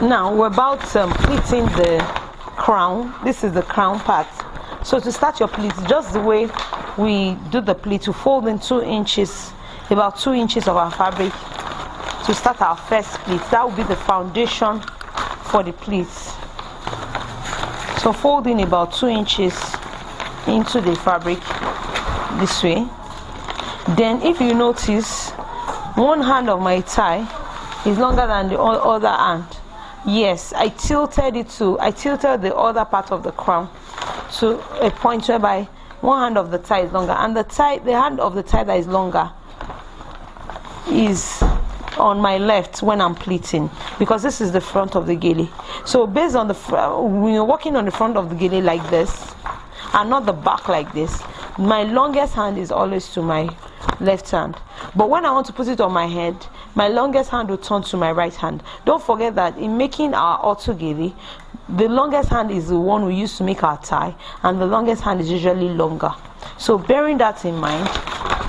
Now we're about pleating the crown. This is the crown part. So to start your pleat, just the way we do the pleat, to fold in 2 inches, about 2 inches of our fabric to start our first pleat. That will be the foundation for the pleats. So fold in about 2 inches into the fabric this way. Then if you notice, one hand of my tie is longer than the other hand. Yes, I tilted the other part of the crown to a point whereby one hand of the tie is longer, and the hand of the tie that is longer is on my left when I'm pleating, because this is the front of the gele. So based on when you're working on the front of the gele like this and not the back like this, my longest hand is always to my left hand. But when I want to put it on my head, my longest hand will turn to my right hand. Don't forget that in making our auto gele, the longest hand is the one we use to make our tie, and the longest hand is usually longer. So bearing that in mind,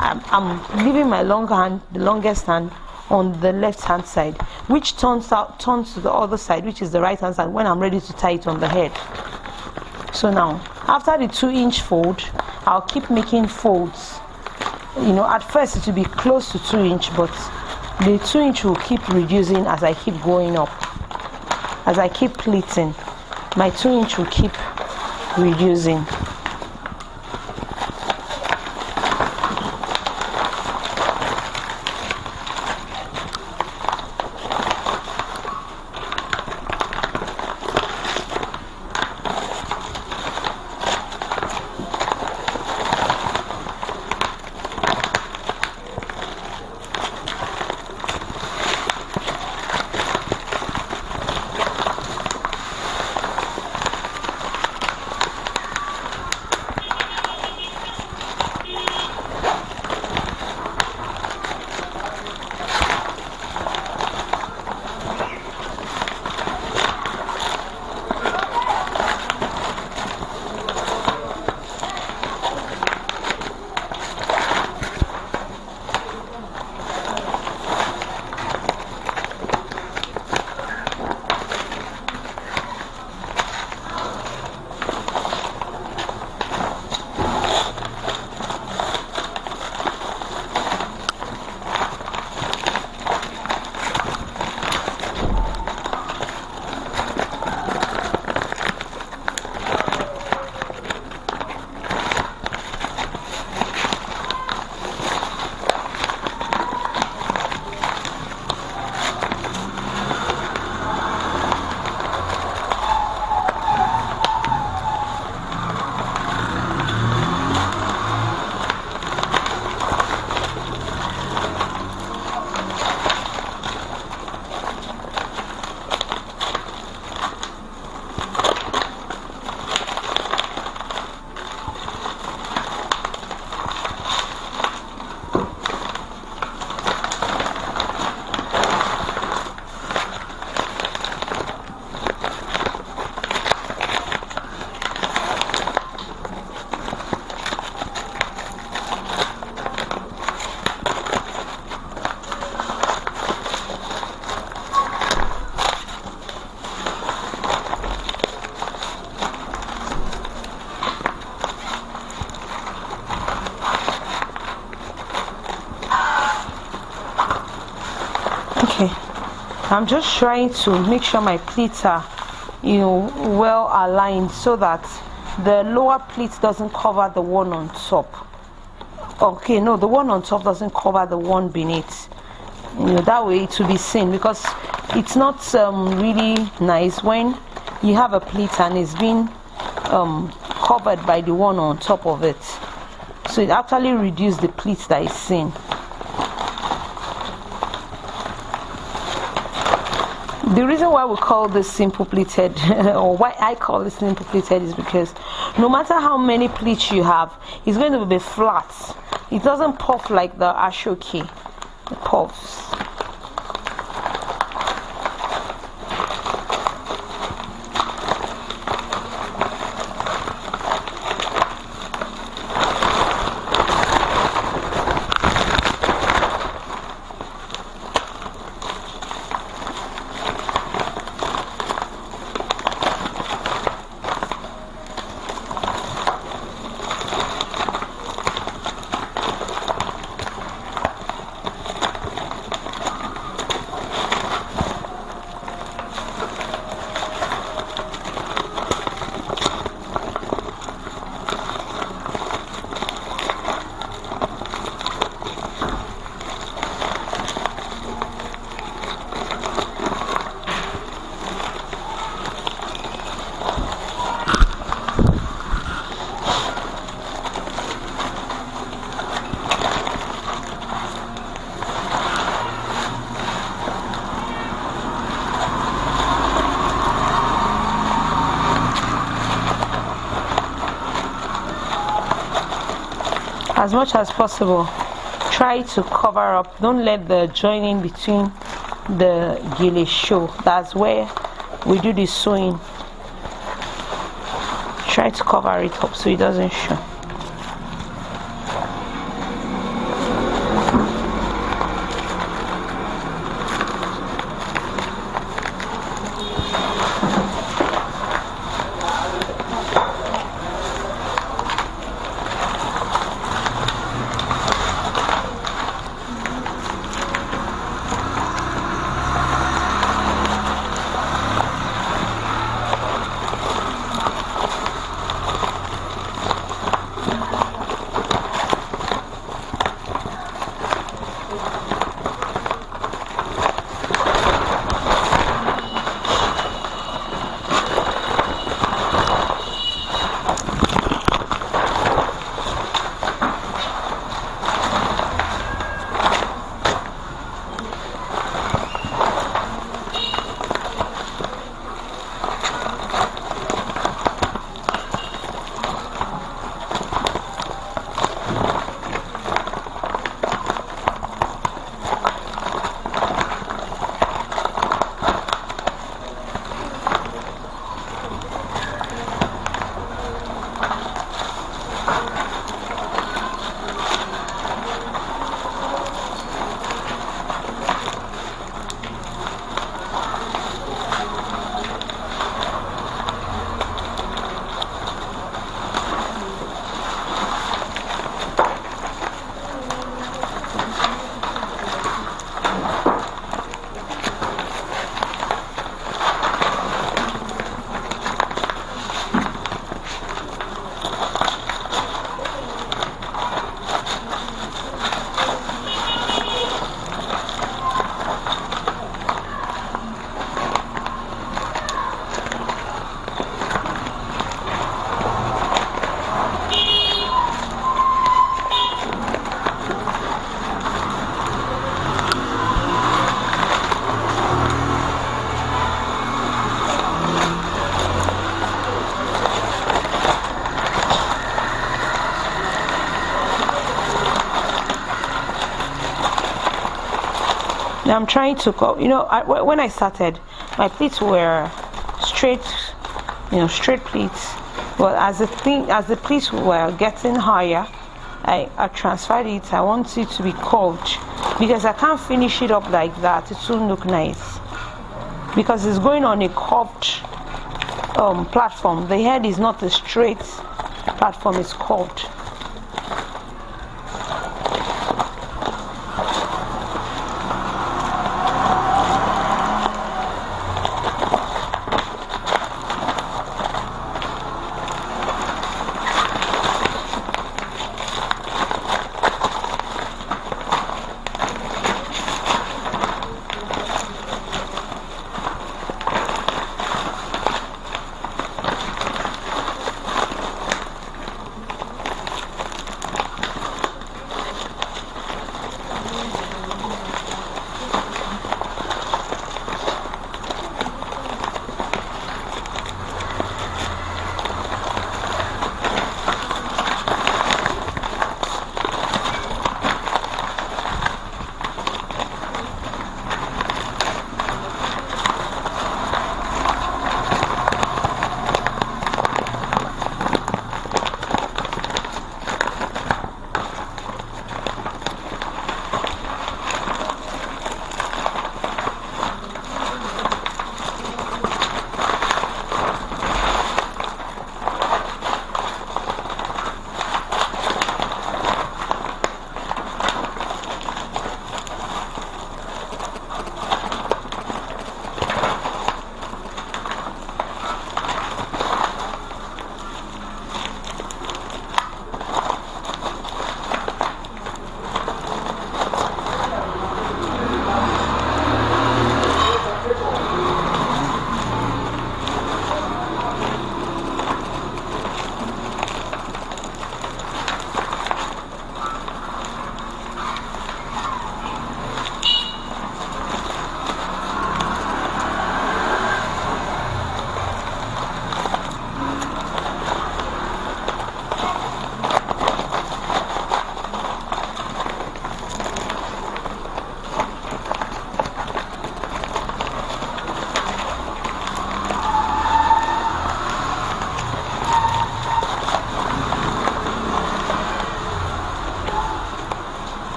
I'm leaving my the longest hand on the left hand side, which turns to the other side, which is the right hand side, when I'm ready to tie it on the head. So now, after the 2-inch fold, I'll keep making folds. At first it will be close to 2 inch, but the 2 inch will keep reducing as I keep going up. As I keep pleating, my 2 inch will keep reducing. Okay, I'm just trying to make sure my pleats are well aligned, so that the lower pleat doesn't cover the one on top. Okay, no, the one on top doesn't cover the one beneath. That way it will be seen, because it's not really nice when you have a pleat and it's being covered by the one on top of it. So it actually reduces the pleat that is seen. The reason why we call this simple pleated, or why I call it simple pleated, is because no matter how many pleats you have, it's going to be flat. It doesn't puff like the ashoki. It puffs. as much as possible, try to cover up. Don't let the joining between the gele show. That's where we do the sewing. Try to cover it up so it doesn't show. Now I'm trying to go, when I started, my pleats were straight, straight pleats. But as the pleats were getting higher, I transferred it. I want it to be curved because I can't finish it up like that. It won't look nice because it's going on a curved platform. The head is not a straight platform, it's curved.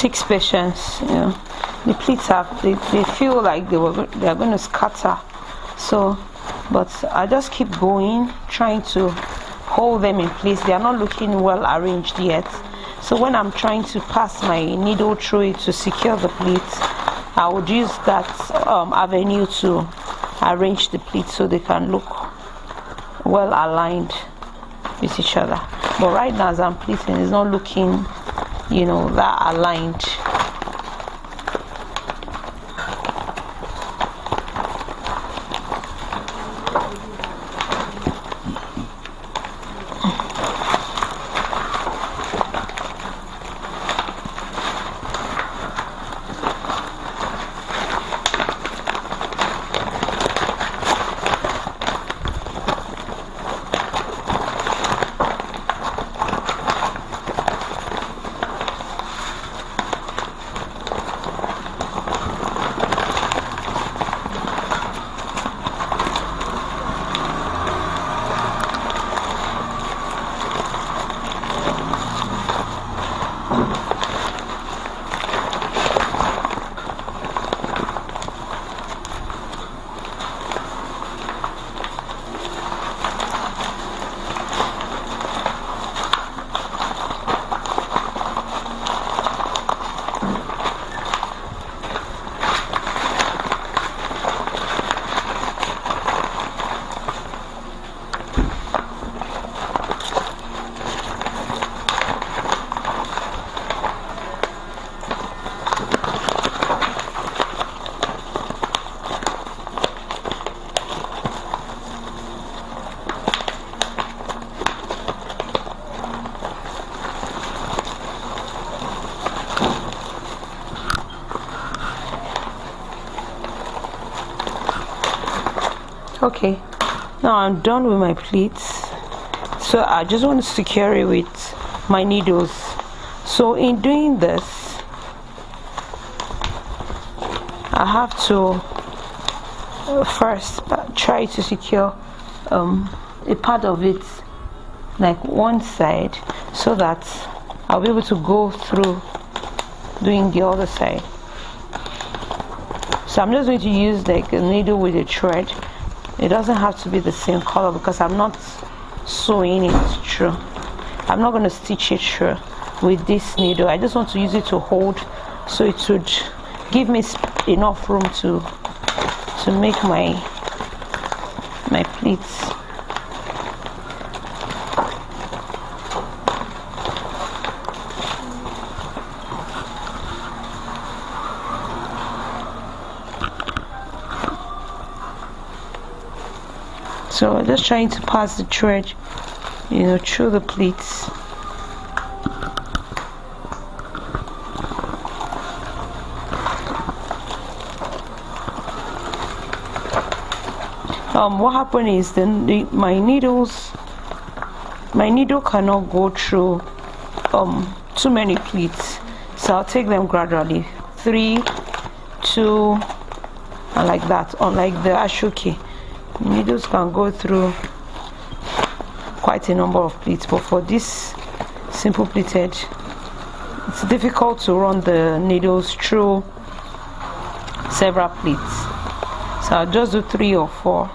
takes patience. The pleats they feel like they are going to scatter. So, but I just keep going, trying to hold them in place. They are not looking well arranged yet. So when I'm trying to pass my needle through it to secure the pleats, I would use that avenue to arrange the pleats so they can look well aligned with each other. But right now, as I'm pleating, it's not looking, that aligned. Okay, now I'm done with my pleats, so I just want to secure it with my needles. So in doing this, I have to first try to secure a part of it, like one side, so that I'll be able to go through doing the other side. So I'm just going to use like a needle with a thread. It doesn't have to be the same color because I'm not sewing it through. I'm not going to stitch it through with this needle. I just want to use it to hold, so it would give me enough room to make my pleats. So I'm just trying to pass the thread, through the pleats. What happened is my needle cannot go through too many pleats, so I'll take them gradually, 3, 2, and like that. Unlike the ashoke, needles can go through quite a number of pleats, but for this simple pleated, it's difficult to run the needles through several pleats, so I'll just do 3 or 4.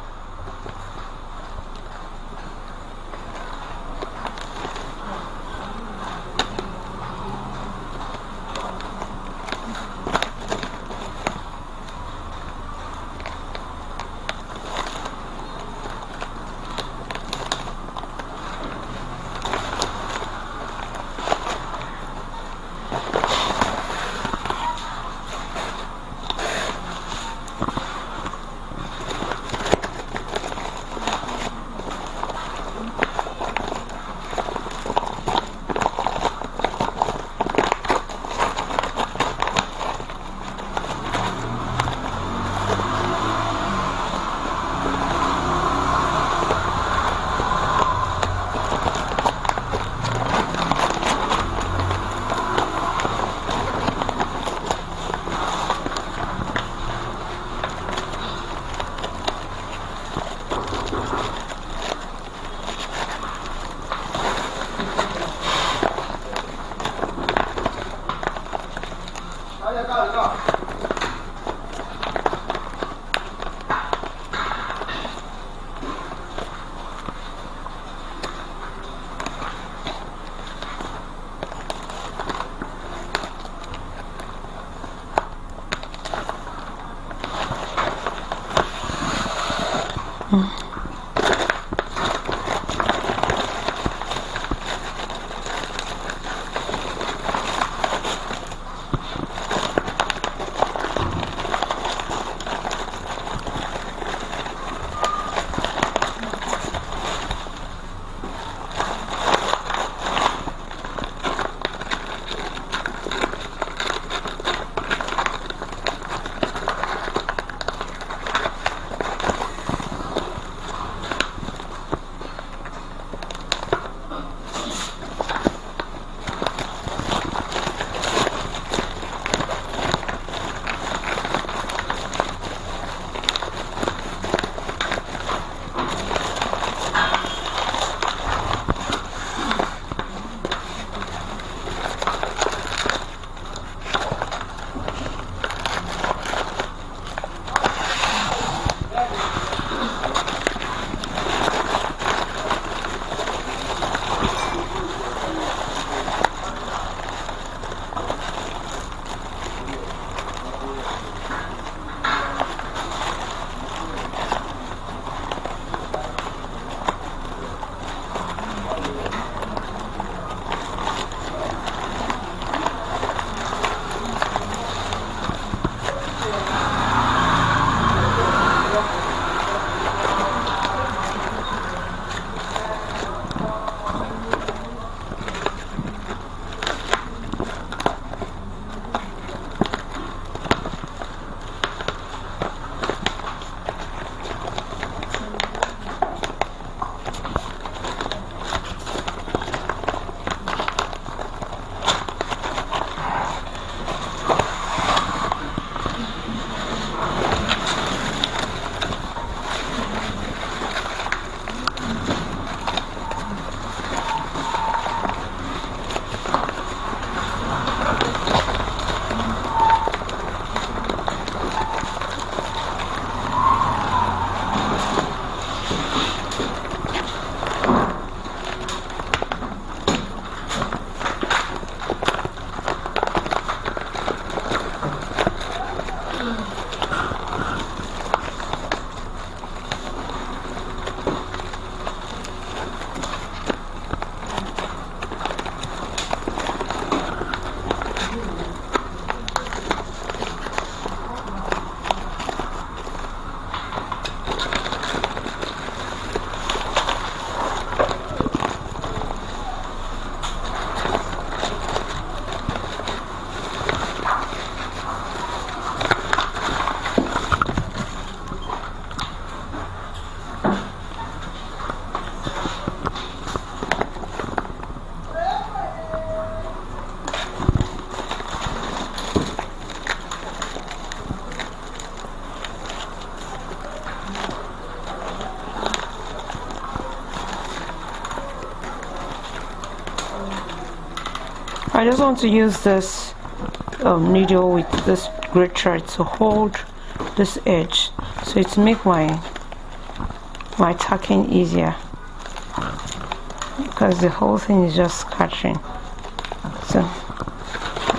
I just want to use this needle with this great thread to hold this edge, so it make my tacking easier, because the whole thing is just scattering. So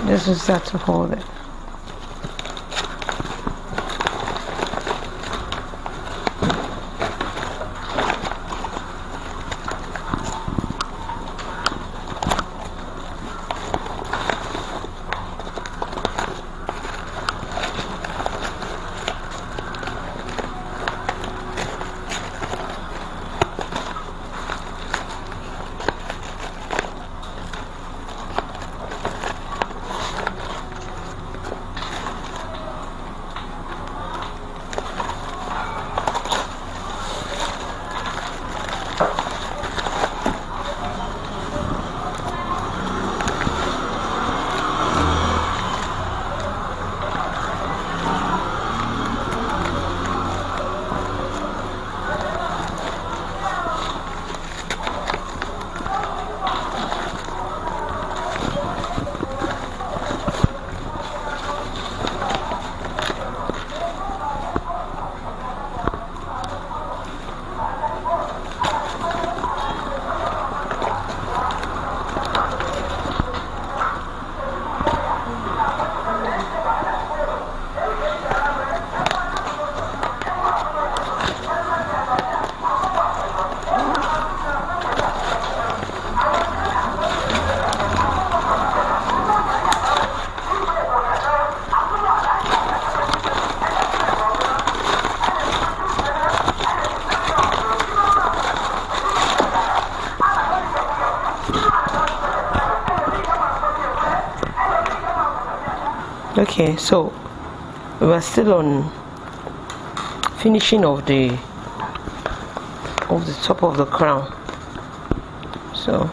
this is that to hold it. Okay, so we're still on finishing of the top of the crown. So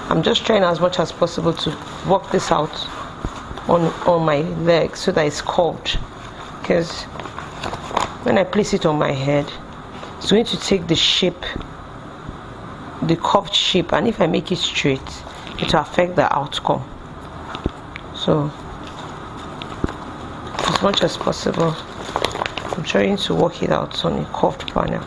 I'm just trying as much as possible to work this out on my leg so that it's curved, because when I place it on my head, it's going to take the shape, the curved shape, and if I make it straight, it will affect the outcome. So as much as possible, I'm trying to work it out on a curved panel.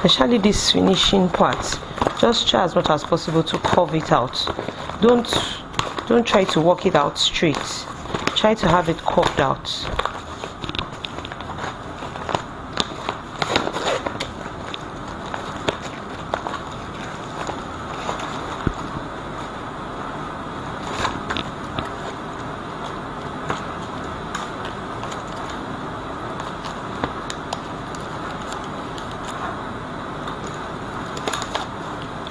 Especially this finishing part, just try as much as possible to curve it out. Don't try to work it out straight. Try to have it curved out.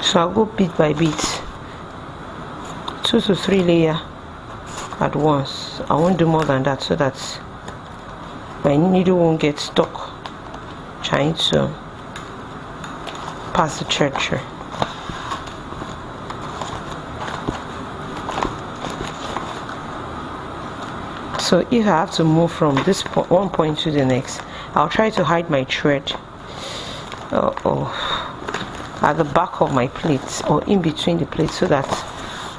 So I'll go bit by bit, 2 to 3 layers at once. I won't do more than that so that my needle won't get stuck trying to pass the thread through. So if I have to move from this one point to the next, I'll try to hide my thread at the back of my plates or in between the plates so that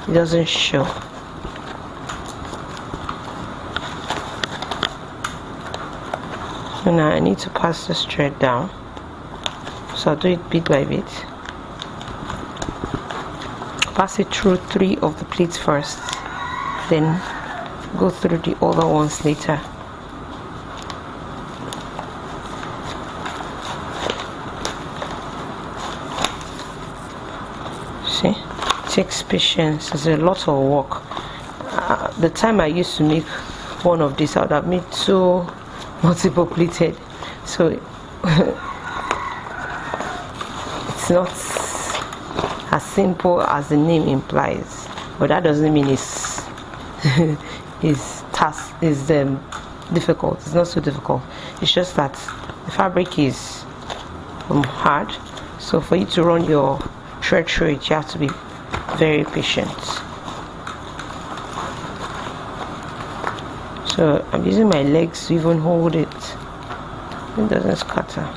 it doesn't show. So now I need to pass this thread down, so I'll do it bit by bit. Pass it through 3 of the plates first, then go through the other ones later. See, it takes patience. It's a lot of work. The time I used to make one of these, I would have made 2 multiple pleated. So it's not as simple as the name implies. but that doesn't mean it's is difficult. It's not so difficult. It's just that the fabric is hard, so for you to run your thread through it, you have to be very patient. So I'm using my legs to even hold it. It doesn't scatter.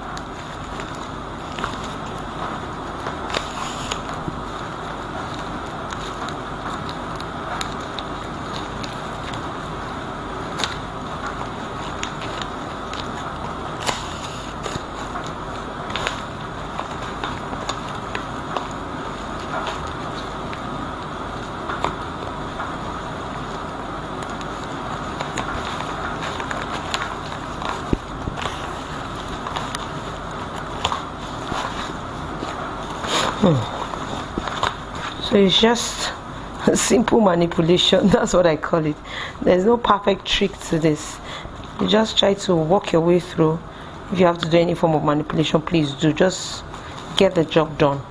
So it's just a simple manipulation. That's what I call it. There's no perfect trick to this. You just try to walk your way through. If you have to do any form of manipulation, please do. Just get the job done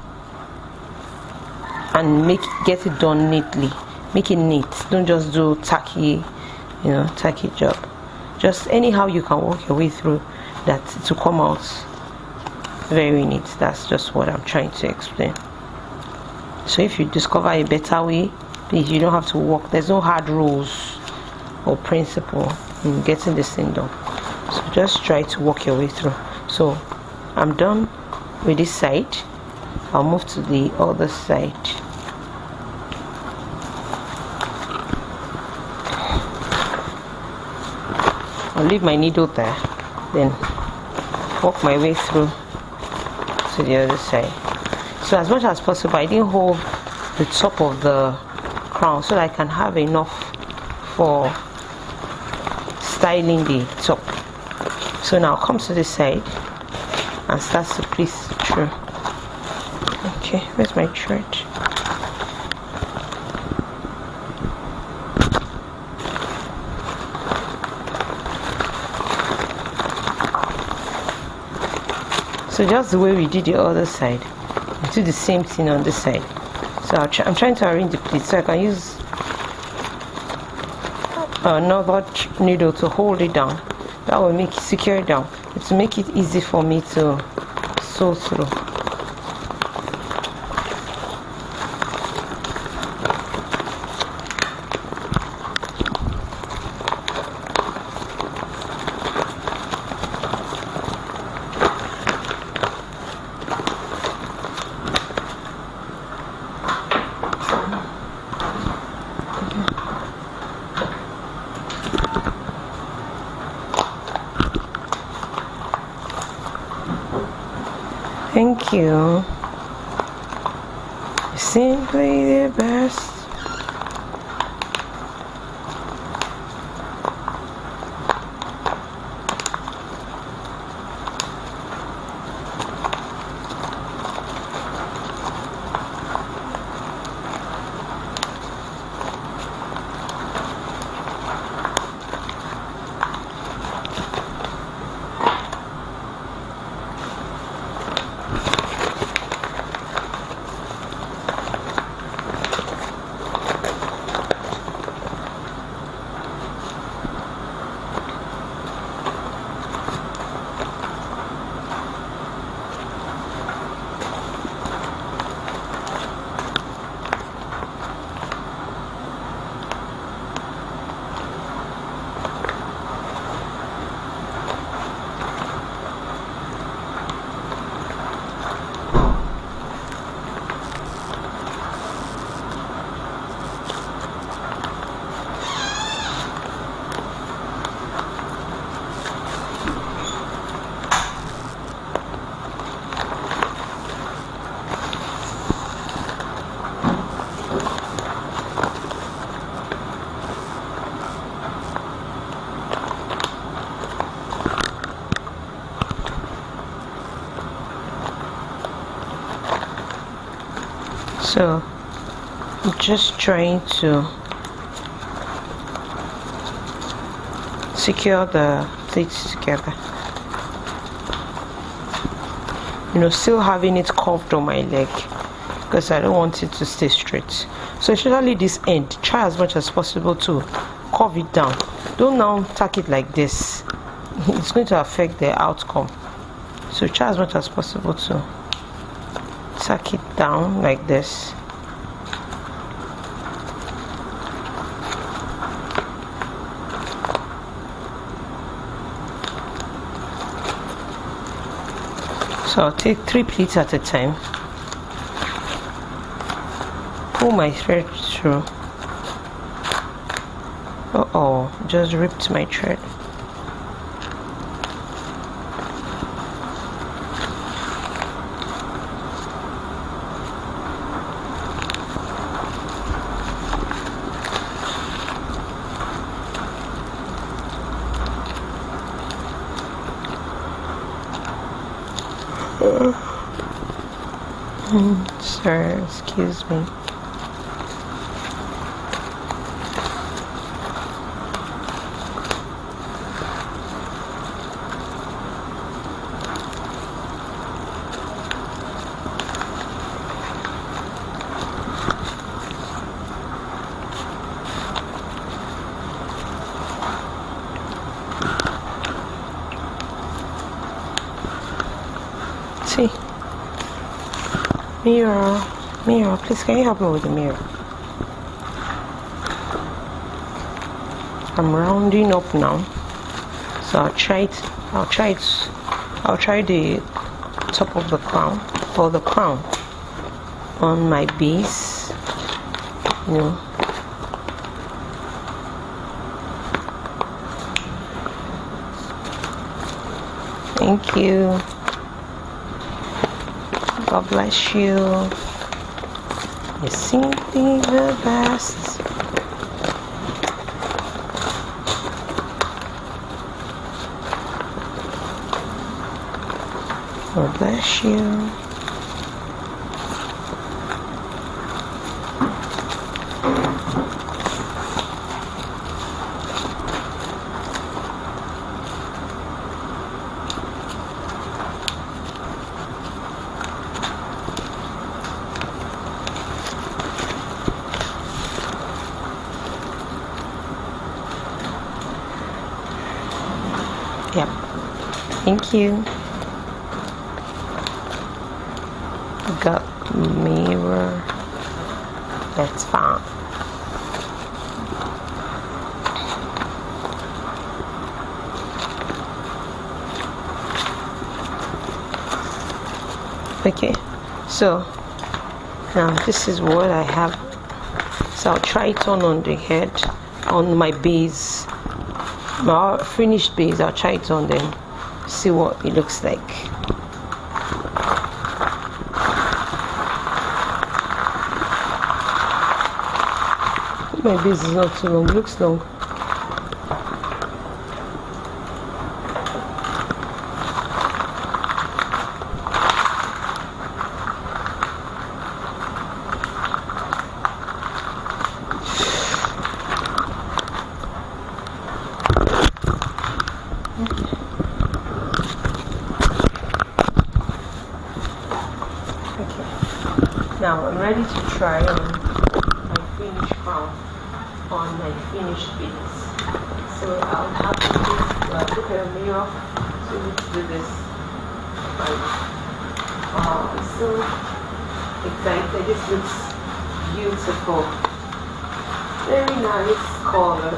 and get it done neatly. Make it neat. Don't just do tacky job. Just anyhow you can walk your way through that to come out very neat. That's just what I'm trying to explain. So if you discover a better way, please, you don't have to walk. There's no hard rules or principle in getting this thing done. So just try to walk your way through. So I'm done with this side. I'll move to the other side. I'll leave my needle there, then walk my way through to the other side. So as much as possible, I didn't hold the top of the crown so that I can have enough for styling the top. So now come to this side and start to pleat through. Okay, where's my thread? So just the way we did the other side, we do the same thing on this side. So I'm trying to arrange the pleat so I can use another needle to hold it down. That will make it secure down. To make it easy for me to sew through. Thank you. Simply the best. So I'm just trying to secure the plates together, still having it curved on my leg. because I don't want it to stay straight. So especially this end, try as much as possible to curve it down. Don't now tack it like this. It's going to affect the outcome. So try as much as possible to tack it down like this. So I'll take 3 pleats at a time, pull my thread through. Uh-oh, just ripped my thread. Sorry, excuse me. See? Mirror, please can you help me with the mirror? I'm rounding up now, so I'll try the top of the crown, or the crown on my base, you know. Thank you. God bless you. You're simply the best. God bless you. Yep. Thank you. Got mirror. That's fine. Okay. So now this is what I have. So I'll try it on the head, on my base. My finished base, I'll try it on then see what it looks like. My base is not too long, it looks long. Now I'm ready to try on my finished crown on my finished base. So I'll have to look at a mirror to do this. I'm so excited. This looks beautiful. Very nice color.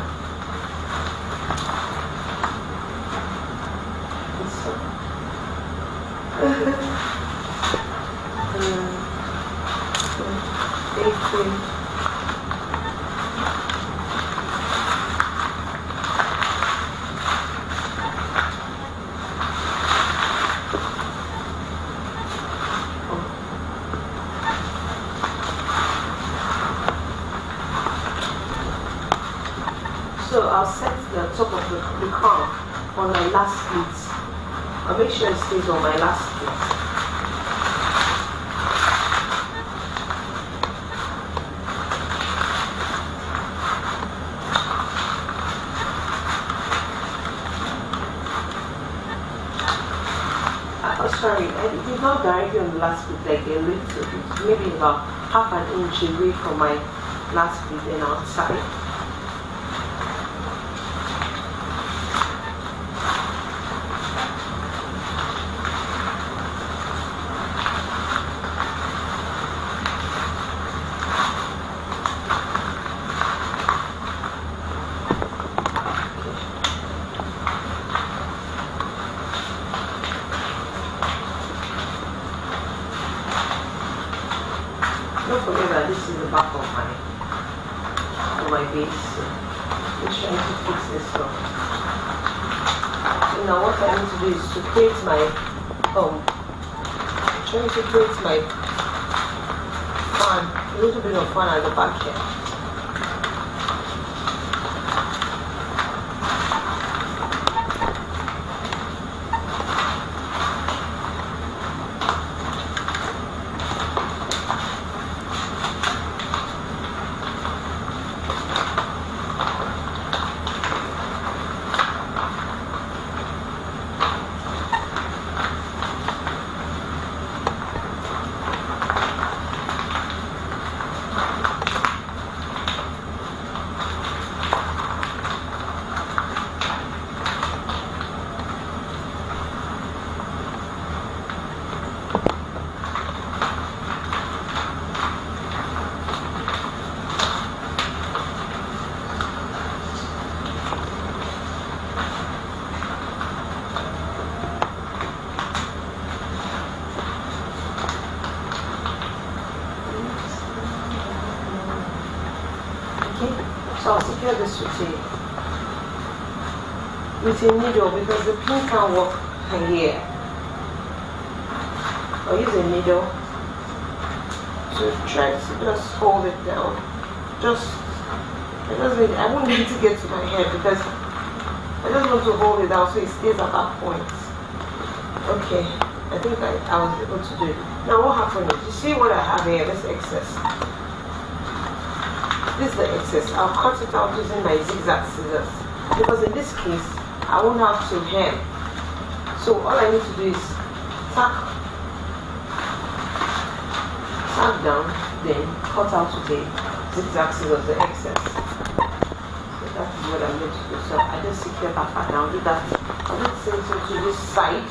So I'll set the top of the crown on my last split. I'll make sure it stays on my last split. sorry, it is not directly on the last bit, like a little bit, maybe about half an inch away from my last bit and outside. Don't forget that this is the back of my base, so I'm trying to fix this up. So now what I need to do is to create my fan, a little bit of fan at the back here. So I'll secure this with a needle because the pin can't work here. I'll use a needle to try to just hold it down. I won't need to get to my head because I just want to hold it down so it stays at that point. Okay, I think I was able to do it. Now what happened is, you see what I have here, this excess. This is the excess. I'll cut it out using my zigzag scissors because in this case I won't have to hem. So all I need to do is tack down, then cut out with the zigzag scissors the excess. So that is what I'm going to do. So I just secure that part down. Do that. I'll just send it to this side.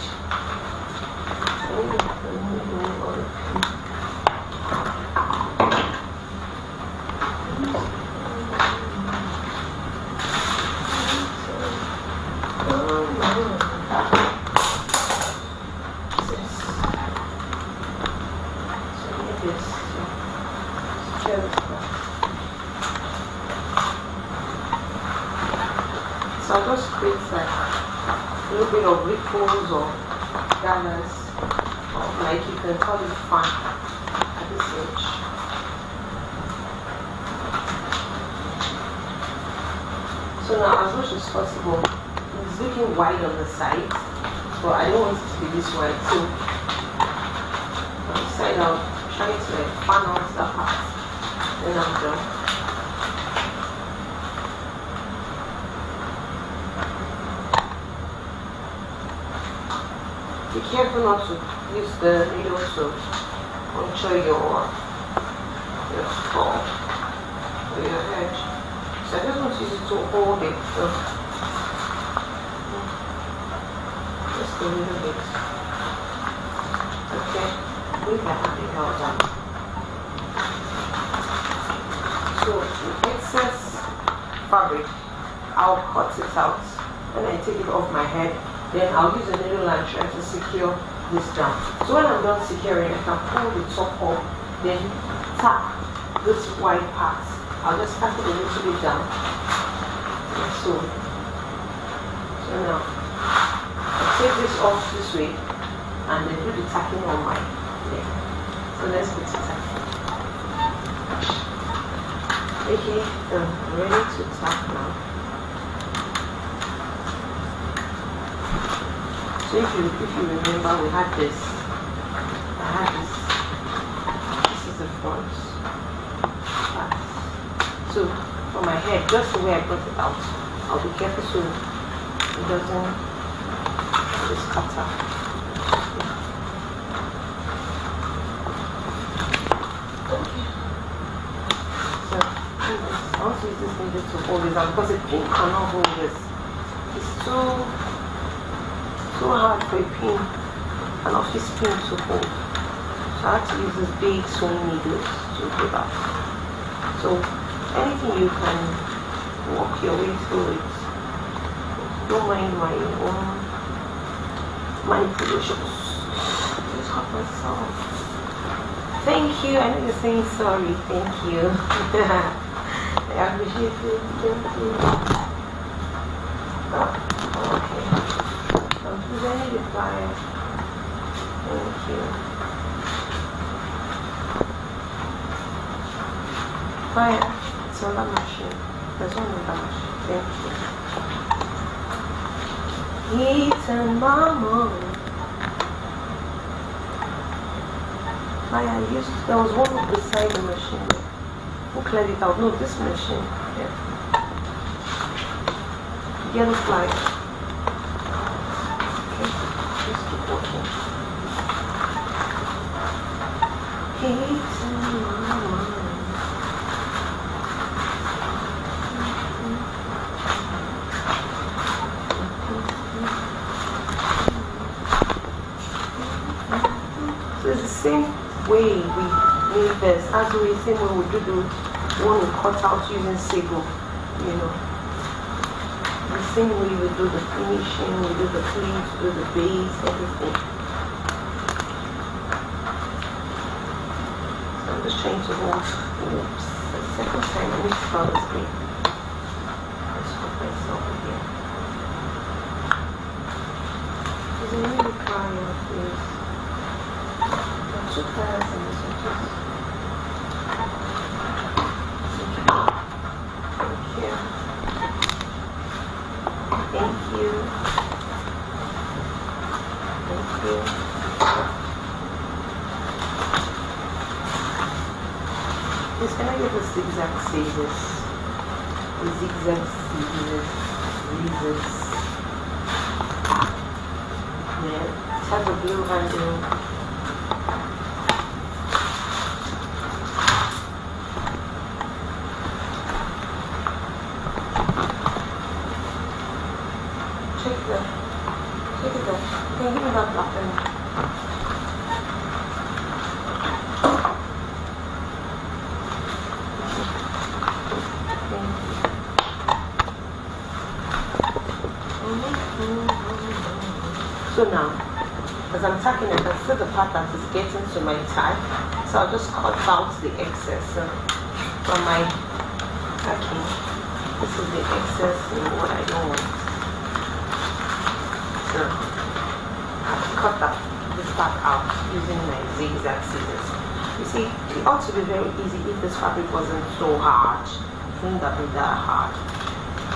So I'll just create like a little bit of ripples or gathers, or like you can call it fun at this age. So now as much as possible, it's looking wide on the sides, but I don't want it to be this wide. So on the side I'll try to like fan out that part, then I'm done. Be careful not to use the needle to puncture your skull or your head. So I just want to use it to hold it. So just a little bit. Okay, I think I have it held down. So the excess fabric, I'll cut it out and I take it off my head. Then I'll use a needle and try to secure this down. So when I'm done securing, I can pull the top up, then tap this white part. I'll just tap it a little bit down. And so now I'll take this off this way and then do the tacking on my neck. So let's put it tack. Okay, I'm ready to tack now. So if you remember, we had this. I had this. This is the front. So for my head, just the way I brought it out, I'll be careful so it doesn't just cut out. use this needle to hold it down because a pin cannot hold this. It's too hard for a pin, an office pin to hold. So I have to use this big sewing needle to do that. So anything you can walk your way through it. Don't mind my own manipulations. Just help myself. Thank you. I know you're saying sorry. Thank you. I appreciate it. Thank you. Okay. I'm presenting the fire. Thank you. Fire. It's on that machine. There's one on that machine. Thank you. Eating mama. There was one beside the machine. Who cleared it out? No, this machine. Yeah. Yellow flag. Okay, just keep walking. Eating mama. So it's the same way we make this, as the same way we do the one we cut out using Sego, you know. The same way we do the finishing, we do the pleat, we do the base, everything. So I'm just trying to hold, oops, the second time I need to start this thing. Let's put myself again. There's a really cry out this. Two pairs and this one just. Thank you. Thank you. Just gonna get the zigzag scissors. The zigzag scissors. Yeah, it has a blue handle. Check it out. Can you give me that black pen? So now, as I'm tacking it, I see the part that is getting to my tie. So I'll just cut out the excess from my tacking. This is the excess in what I don't want. So I've cut this part out using my zigzag scissors. You see, it ought to be very easy if this fabric wasn't so hard. It wouldn't have been that hard.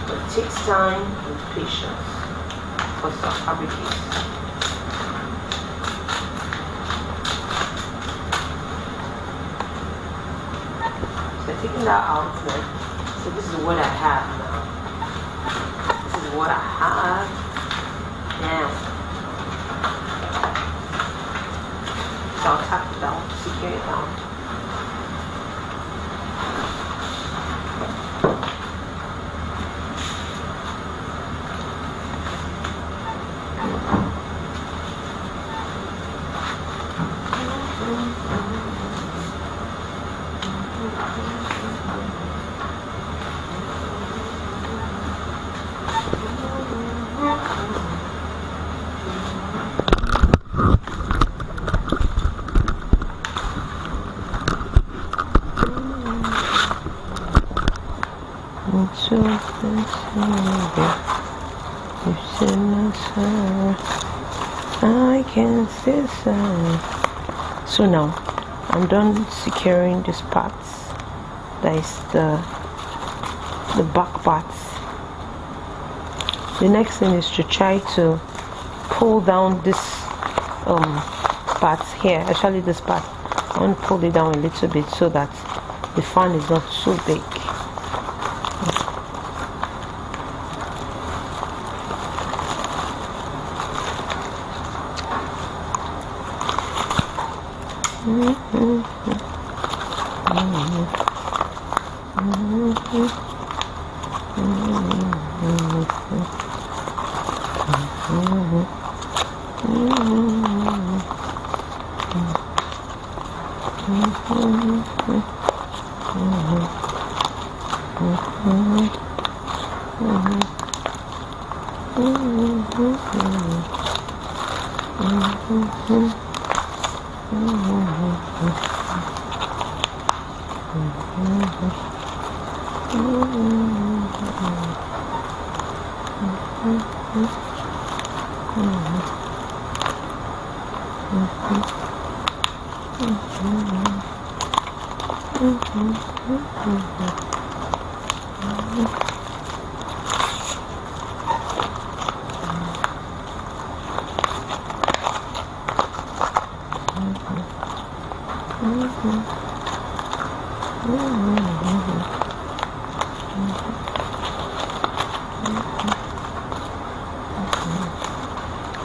But it takes time and patience for some fabric is. So taking that out now. So this is what I have now. This is what I have now. So I'll tap it down, secure it down. I can see some. So now I'm done securing these parts. That is the back parts. The next thing is to try to pull down this part here. Actually, this part I want to pull it down a little bit so that the fan is not so big.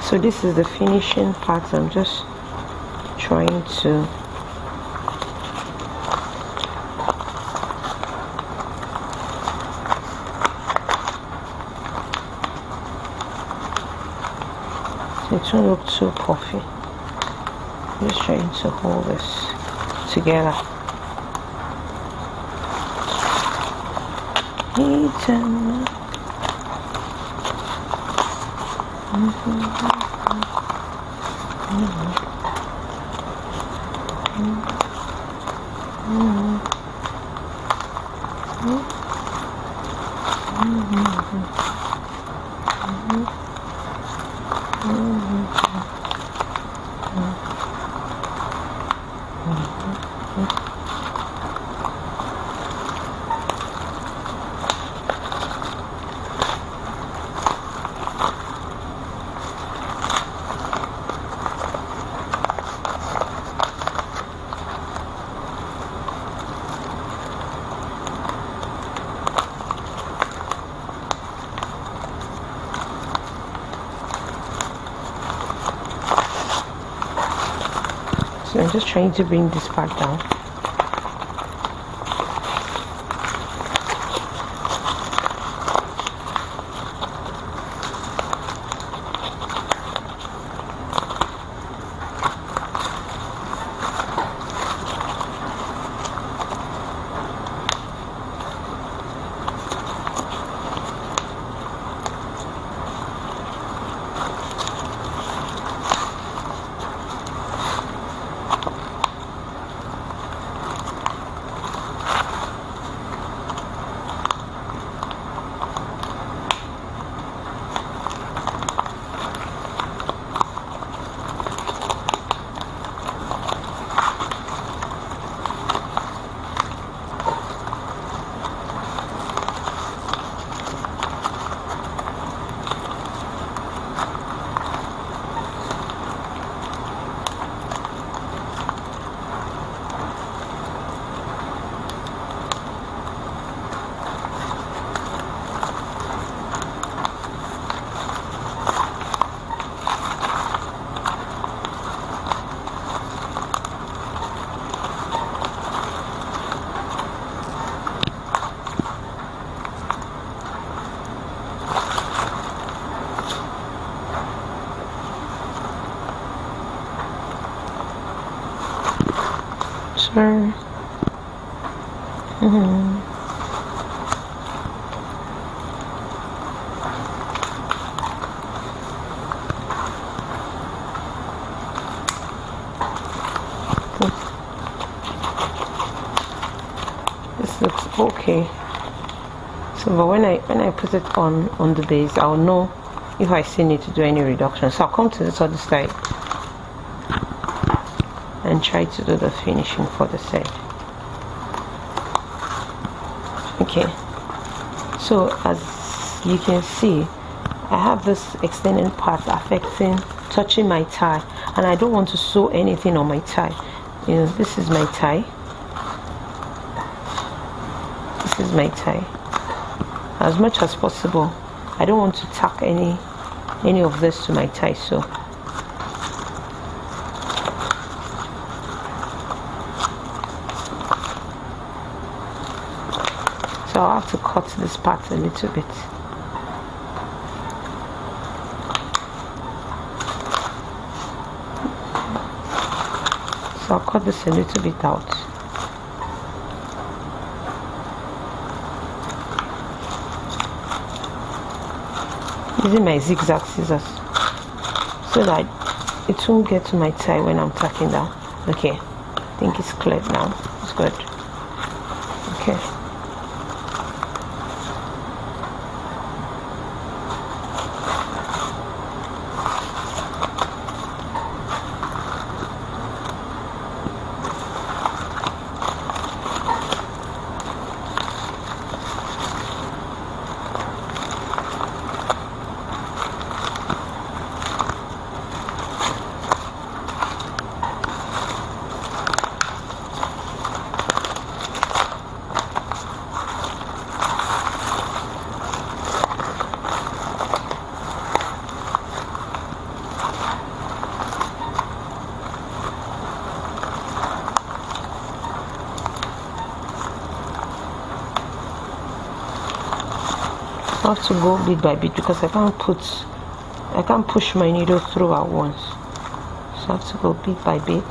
So this is the finishing part. I'm just trying to it won't look too puffy. I'm just trying to hold this together. So I'm just trying to bring this part down. Sure. This looks okay. So, but when I put it on the base, I'll know if I still need to do any reduction. So I'll come to this other side and try to do the finishing for the side. Okay, so as you can see, I have this extended part touching my tie, and I don't want to sew anything on my tie. You know, this is my tie. This is my tie. As much as possible, I don't want to tack any of this to my tie. So I'll have to cut this part a little bit. So I'll cut this a little bit out. using my zigzag scissors so that it won't get to my tie when I'm tacking down. Okay, I think it's cleared now. It's good. Okay. I have to go bit by bit because I can't push my needle through at once, so I have to go bit by bit.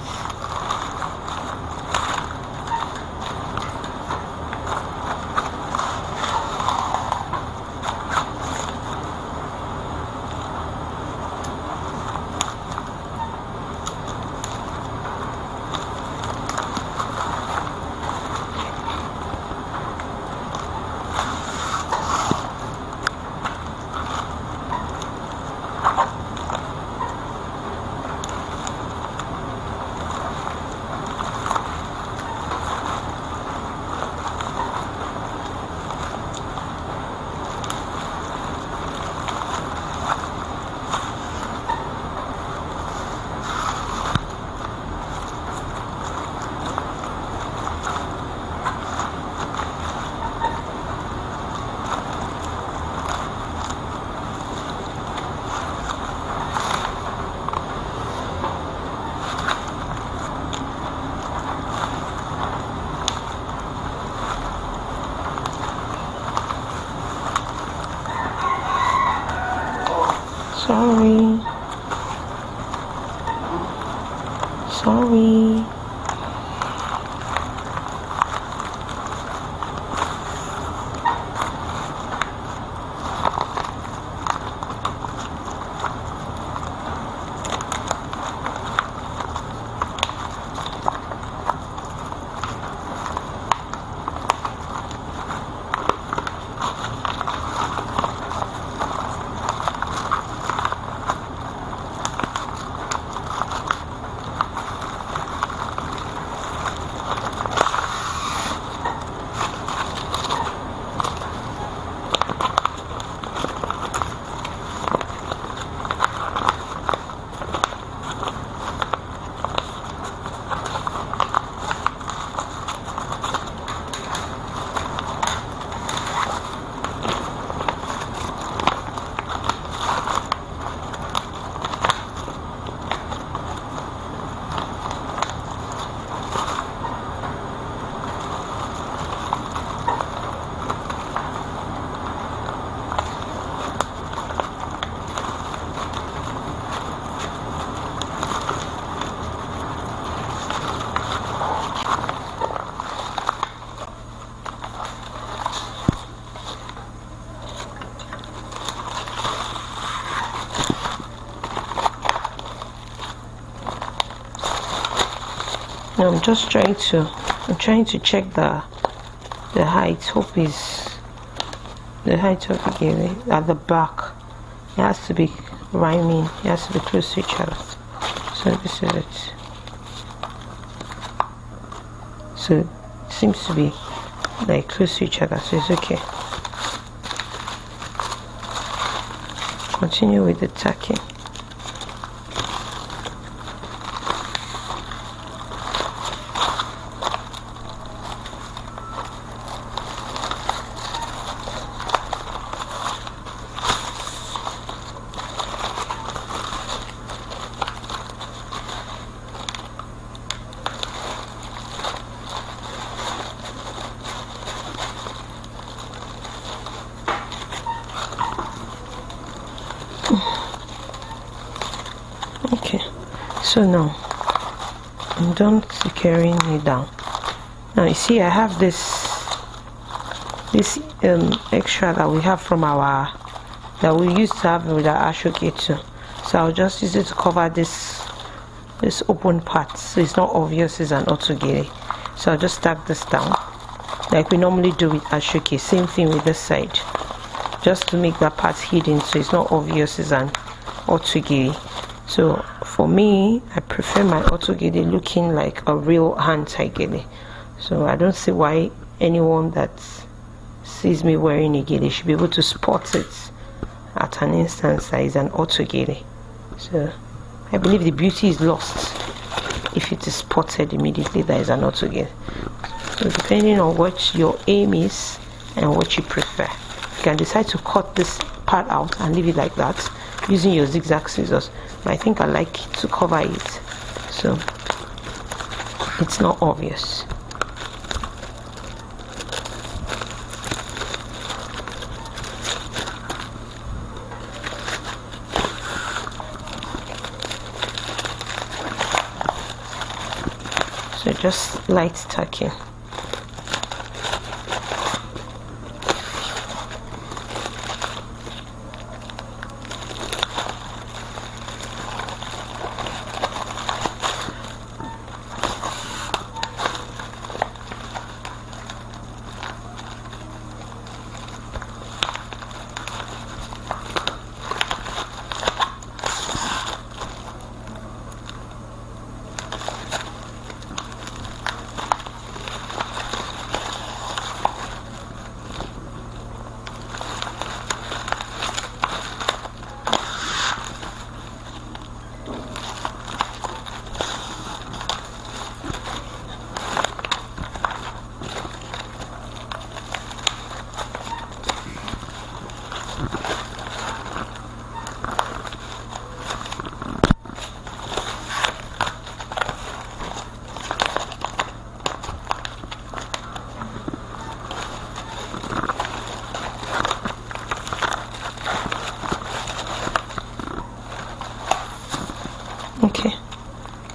Sorry. Now I'm trying to check the height. Hope is the height of the gilly at the back. It has to be rhyming. It has to be close to each other. So this is it. So it seems to be like close to each other. So it's okay. Continue with the tacking. Okay, so now I'm done securing it down. Now you see I have this extra that we have from our that we used to have with our ashoke too. So I'll just use it to cover this open part, so it's not obvious it's an otogiri. So I'll just stack this down like we normally do with ashoke. Same thing with this side, just to make that part hidden so it's not obvious it's an otogiri. So for me, I prefer my otogiri looking like a real hand tie gele. So I don't see why anyone that sees me wearing a gele should be able to spot it at an instance that is an otogiri. So I believe the beauty is lost if it is spotted immediately that is an otogiri. So depending on what your aim is and what you prefer, you can decide to cut this part out and leave it like that using your zigzag scissors. But I think I like to cover it so it's not obvious. So just light tucking. Okay,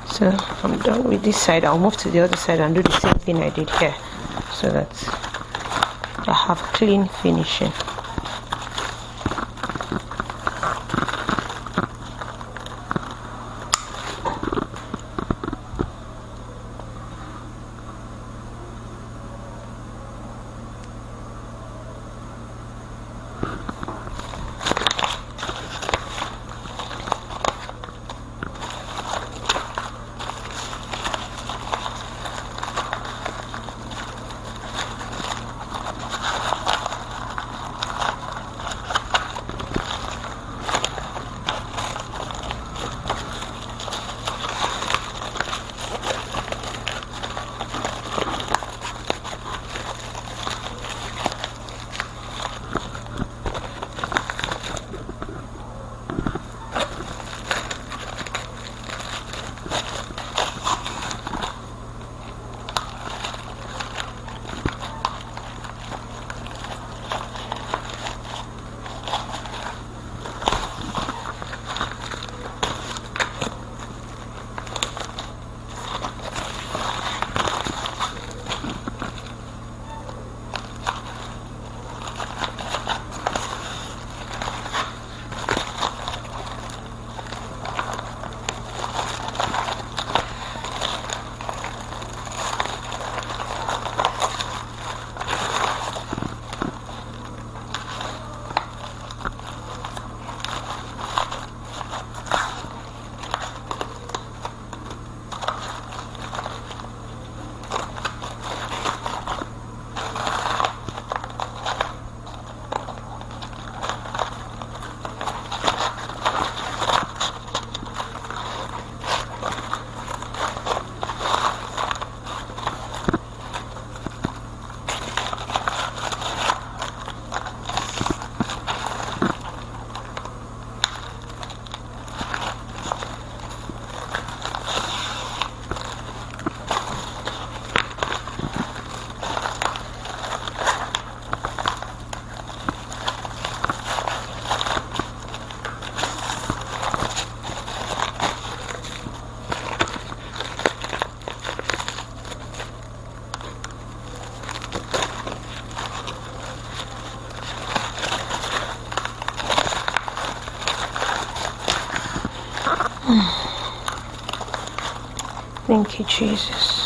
so I'm done with this side. I'll move to the other side and do the same thing I did here so that I have clean finishing. Thank you, Jesus.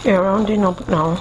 You're rounding up now.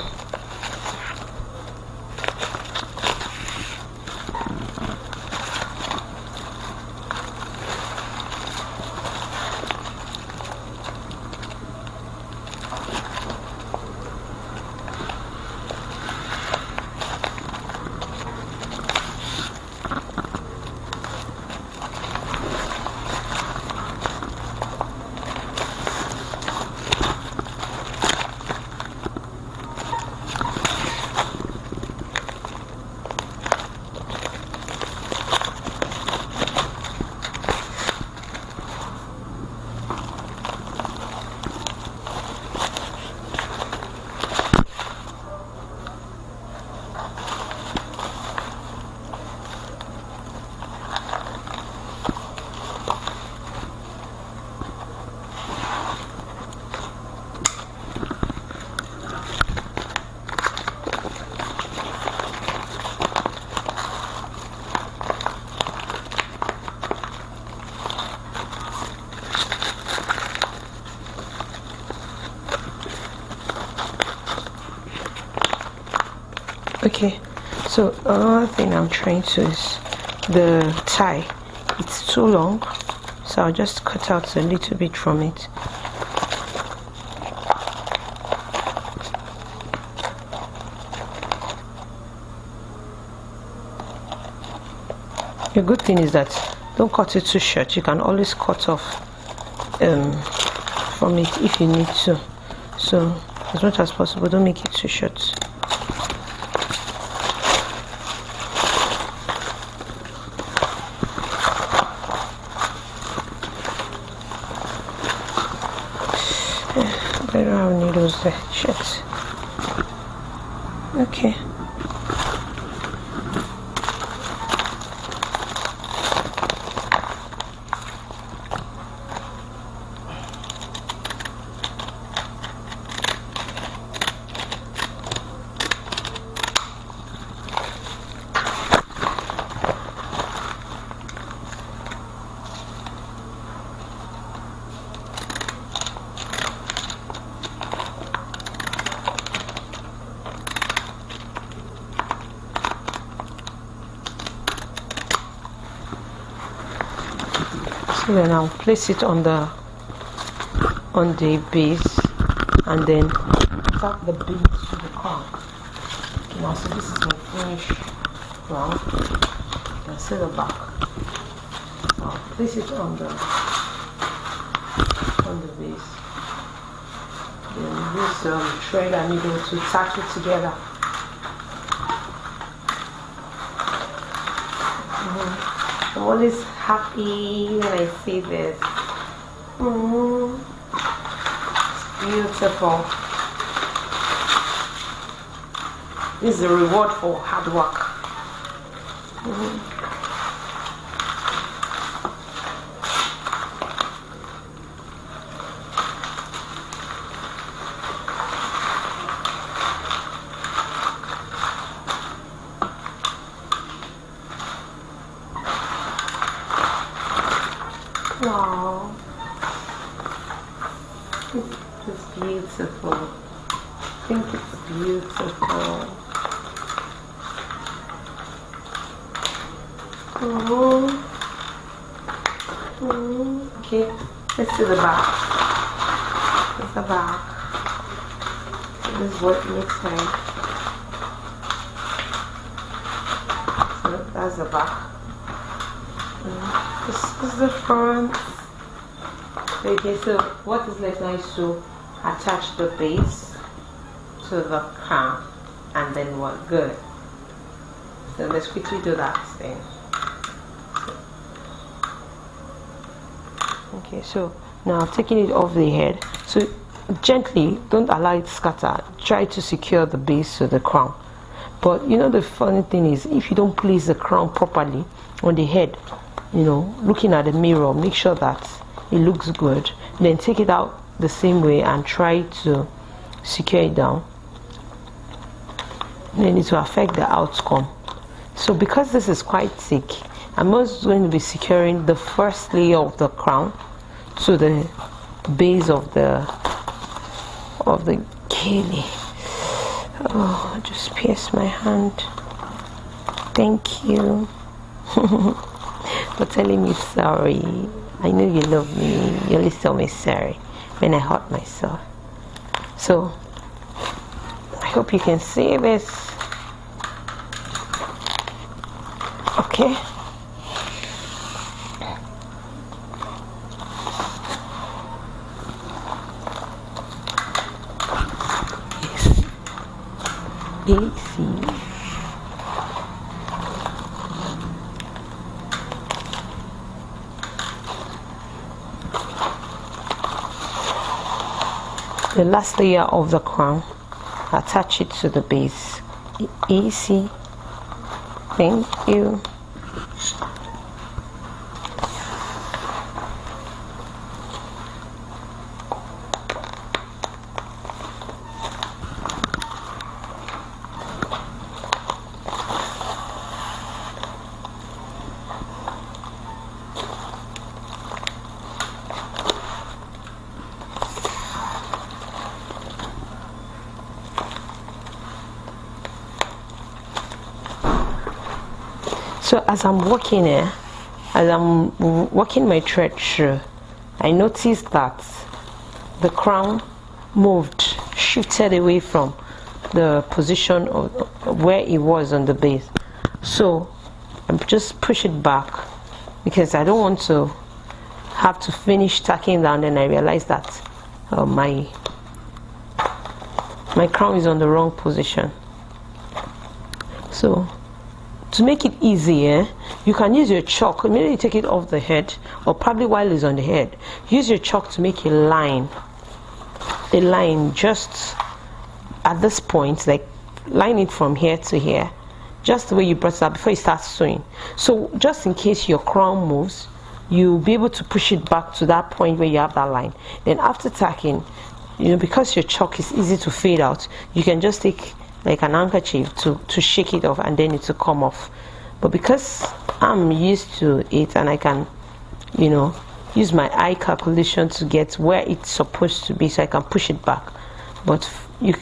Okay, so another thing I'm trying to is the tie. It's too long, so I'll just cut out a little bit from it. The good thing is that don't cut it too short. You can always cut off from it if you need to. So as much as possible, don't make it too short. I don't have needles there. Shit. Okay. So then I'll place it on the base and then tap the beads to the corn. Now, so this is my finished round. You can see the back. So I'll place it on the base. Then use thread and needle to attach it together. I'm always happy when I see this. It's beautiful. This is the reward for hard work. Wow, it's just beautiful. I think it's beautiful. Okay, let's see the back. Here's the back. This is what it looks like. So that's the back. This is the front. Okay, so what is left now is to attach the base to the crown, and then we're good. So let's quickly do that thing. Okay, so now I'm taking it off the head. So gently, don't allow it to scatter. Try to secure the base to the crown. But you know, the funny thing is, if you don't place the crown properly on the head, you know, looking at the mirror, make sure that it looks good. Then take it out the same way and try to secure it down. Then it will affect the outcome. So because this is quite thick, I'm also going to be securing the first layer of the crown to the base of the gilly. Oh, I just pierced my hand. Thank you for telling me sorry. I know you love me. You always tell me sorry when I hurt myself. So I hope you can see this. Okay. AC. The last layer of the crown, attach it to the base. Easy. Thank you. So as I'm working here, as I'm working my thread through, I noticed that the crown moved, shifted away from the position of where it was on the base. So I'm just push it back because I don't want to have to finish tacking down. Then I realize that my crown is on the wrong position. So to make it easier, you can use your chalk. Immediately take it off the head, or probably while it's on the head, use your chalk to make a line just at this point, like line it from here to here, just the way you brought it up before you start sewing. So just in case your crown moves, you'll be able to push it back to that point where you have that line. Then after tacking, you know, because your chalk is easy to fade out, you can just take like an handkerchief to shake it off, and then it will come off. But because I'm used to it and I can, you know, use my eye calculation to get where it's supposed to be, so I can push it back. But you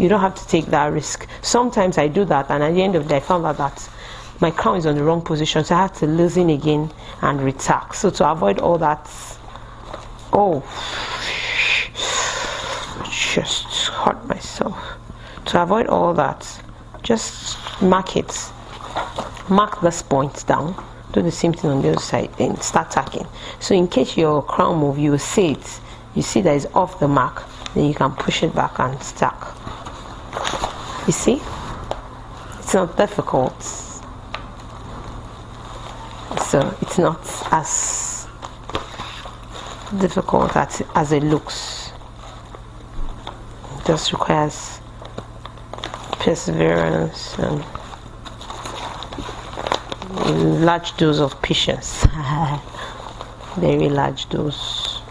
don't have to take that risk. Sometimes I do that, and at the end of the day I found out that my crown is on the wrong position, so I have to loosen again and retack. So to avoid all that, just hurt myself. To avoid all that, just mark it. Mark this point down. Do the same thing on the other side, then start tacking. So in case your crown move, you will see it. You see that it's off the mark, then you can push it back and tack. You see? It's not difficult. So it's not as difficult as it looks. It just requires perseverance and a large dose of patience. Very large dose.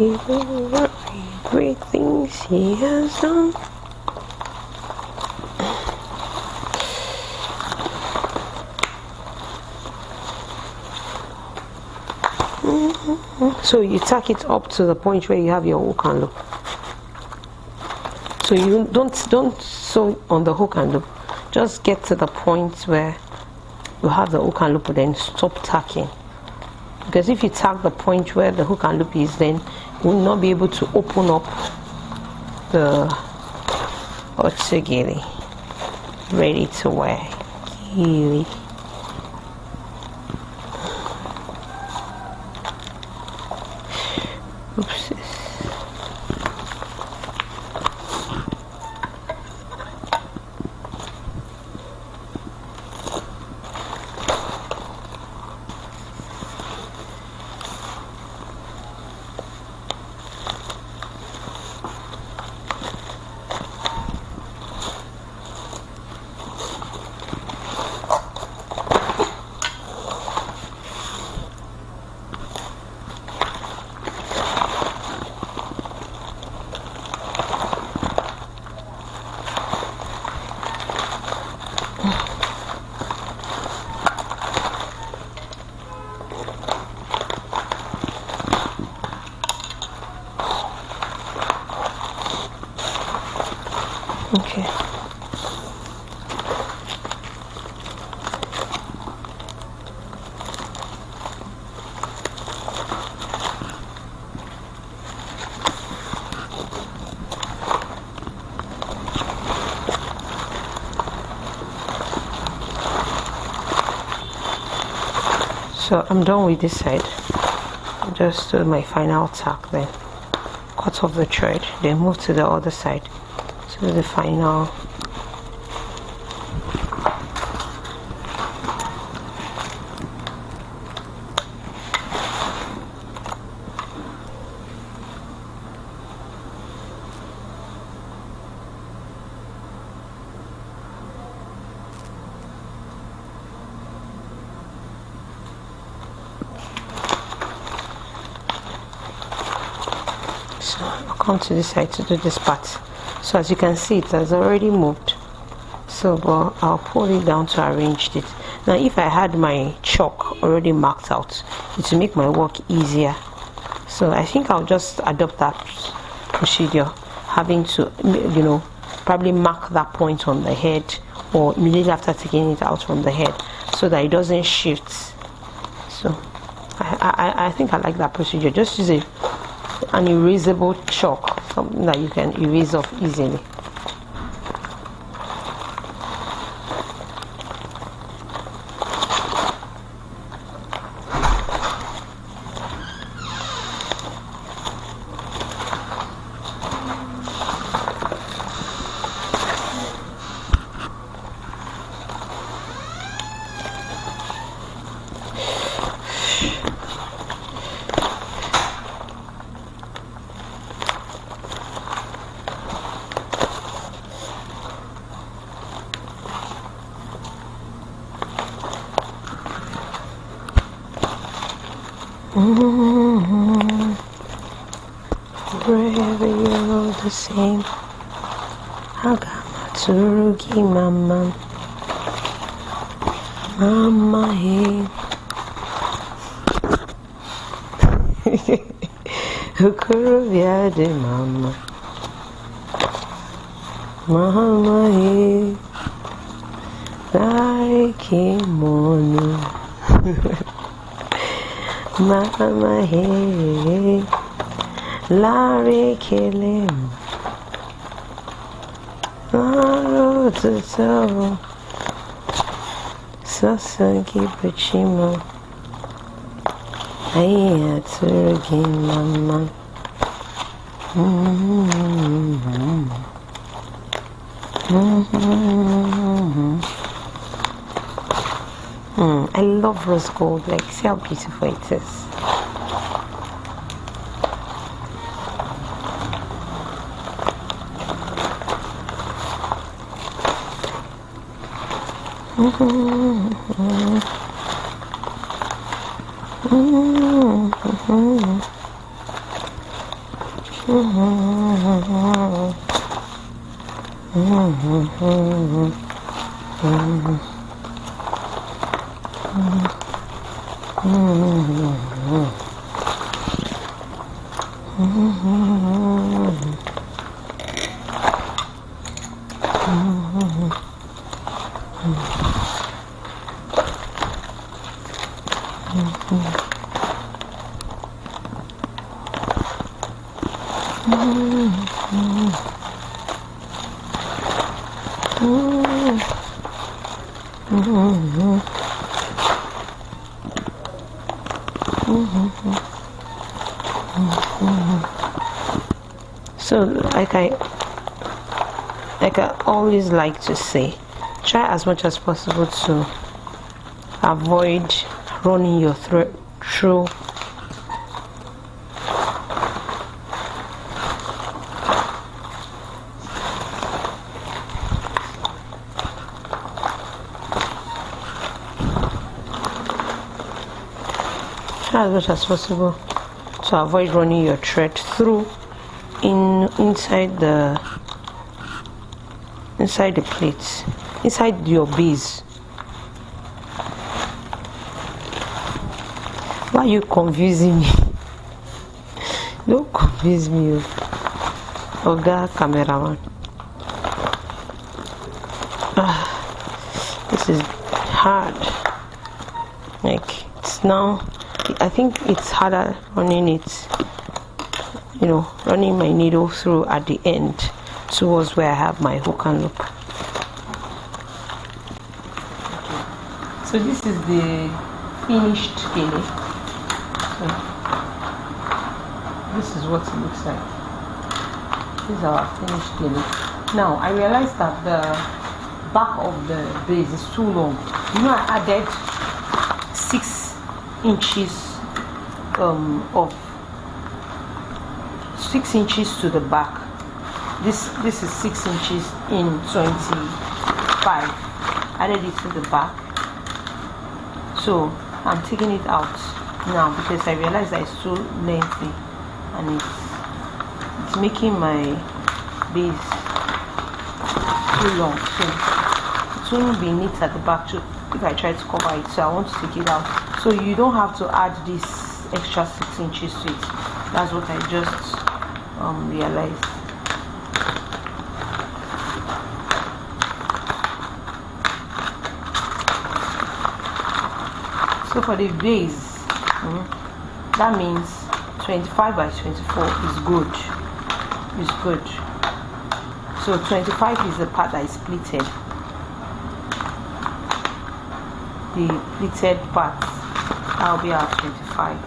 Great things he has done. So you tack it up to the point where you have your hook and loop. So you don't sew on the hook and loop. Just get to the point where you have the hook and loop, then stop tacking. Because if you tack the point where the hook and loop is, then you will not be able to open up the otsugiri ready to wear. Gili. Oopsies. Okay. So I'm done with this side. Just do my final tack, then cut off the thread, then move to the other side. So the final so I'll come to this side to do this part. So as you can see, it has already moved. So but I'll pull it down to arrange it. Now if I had my chalk already marked out, it will make my work easier. So I think I'll just adopt that procedure, having to, you know, probably mark that point on the head or immediately after taking it out from the head so that it doesn't shift. So I think I like that procedure. Just use an erasable chalk, something that you can erase off easily. Forever you're the same. Hagamatsuru mama, mama hey. Ukuru vyade mama, mama hey. Like monu. Mama hey, Larry Killim, Laro to tell, Sasanki Pachimo, I had to again, Mama. I love rose gold, like see how beautiful it is. So like I always like to say, try as much as possible to avoid running your thread through try as much as possible to avoid running your thread through inside the plate, inside your base. Why are you confusing me? Don't confuse me, Oga cameraman. This is hard. Like, it's now, I think it's harder running it, running my needle through at the end towards where I have my hook and loop. So this is the finished gele. So this is what it looks like. This is our finished gele. Now I realized that the back of the base is too long. I added 6 inches of 6 inches to the back. This is 6 inches in 25. Added it to the back. So I'm taking it out now because I realized that it's too lengthy and it's making my base too long. So it won't be neat at the back if I try to cover it. So I want to take it out. So you don't have to add this extra 6 inches to it. That's what I just realized. So for the base, that means 25 by 24 is good. So 25 is the part that is pleated. The pleated part, that will be our 25.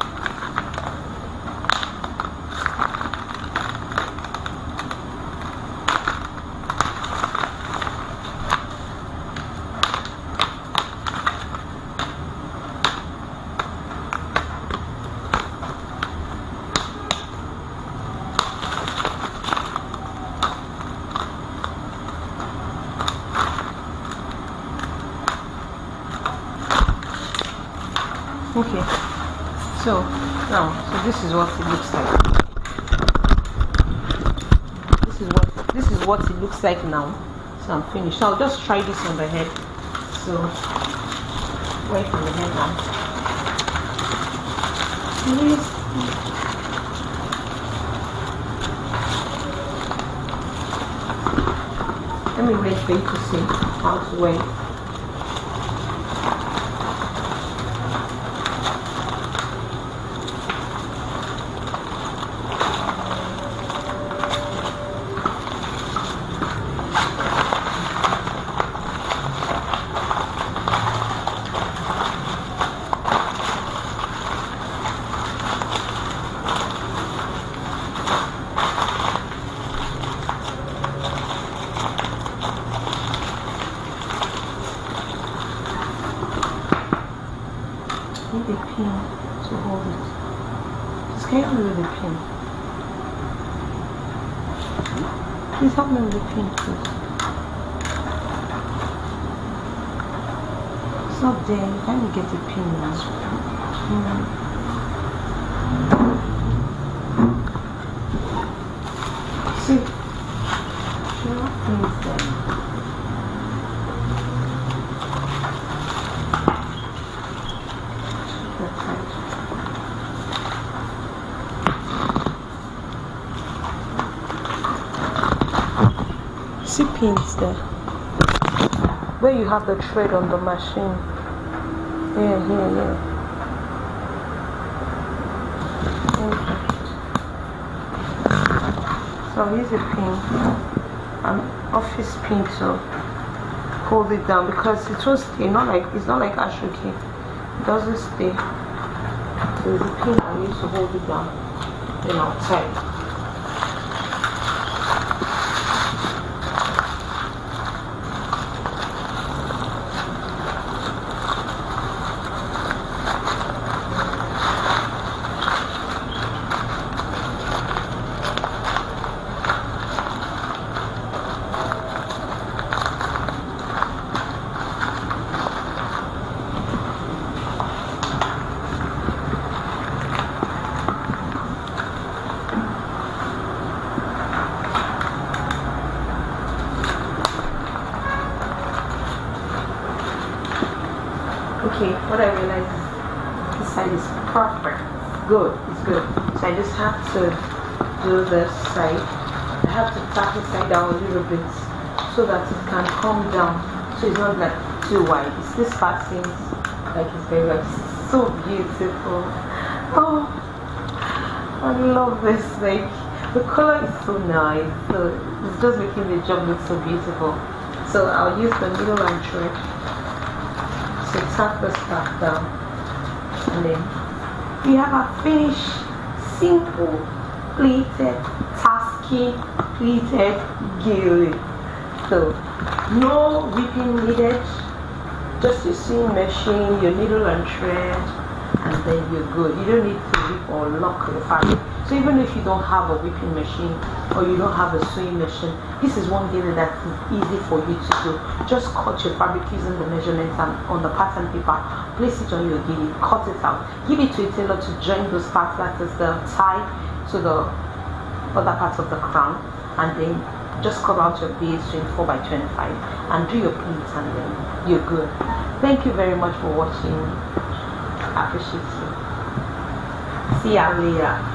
Okay, so this is what it looks like. This is what it looks like now. So I'm finished. So I'll just try this on the head. So wait on the head now. Let me wait for you to see how to wear. Need a pin to hold it. Just careful with the pin. Please help me with the pin, please. It's not there. You can't get a pin now. See pins there where you have the thread on the machine. Here. Okay. So I'll use a pin, an office pin to hold it down because it won't stay. It's not like ashoke. It doesn't stay. So the pin I use to hold it down. Then I'll tie. Okay, what I realized is this side is perfect. It's good. So I just have to do this side. I have to tap it side down a little bit so that it can come down. So it's not like too wide. This part seems like it's very wide. So beautiful. Oh, I love this. Like the color is so nice. So it's just making the job look so beautiful. So I'll use the needle and thread. So tap this part down, and then we have a finished, simple, pleated, tasky, pleated gilly. So no whipping needed, just your sewing machine, your needle and thread, and then you're good. You don't need to whip or lock the fabric. So even if you don't have a whipping machine or you don't have a sewing machine, this is one gilly that is easy for you to do. Just cut your fabric using the measurements and on the pattern paper, place it on your gilly, cut it out, give it to a tailor to join those parts, that is the tie to the other parts of the crown, and then just cut out your beads 24 by 25 and do your pleats, and then you're good. Thank you very much for watching. I appreciate you. See ya later.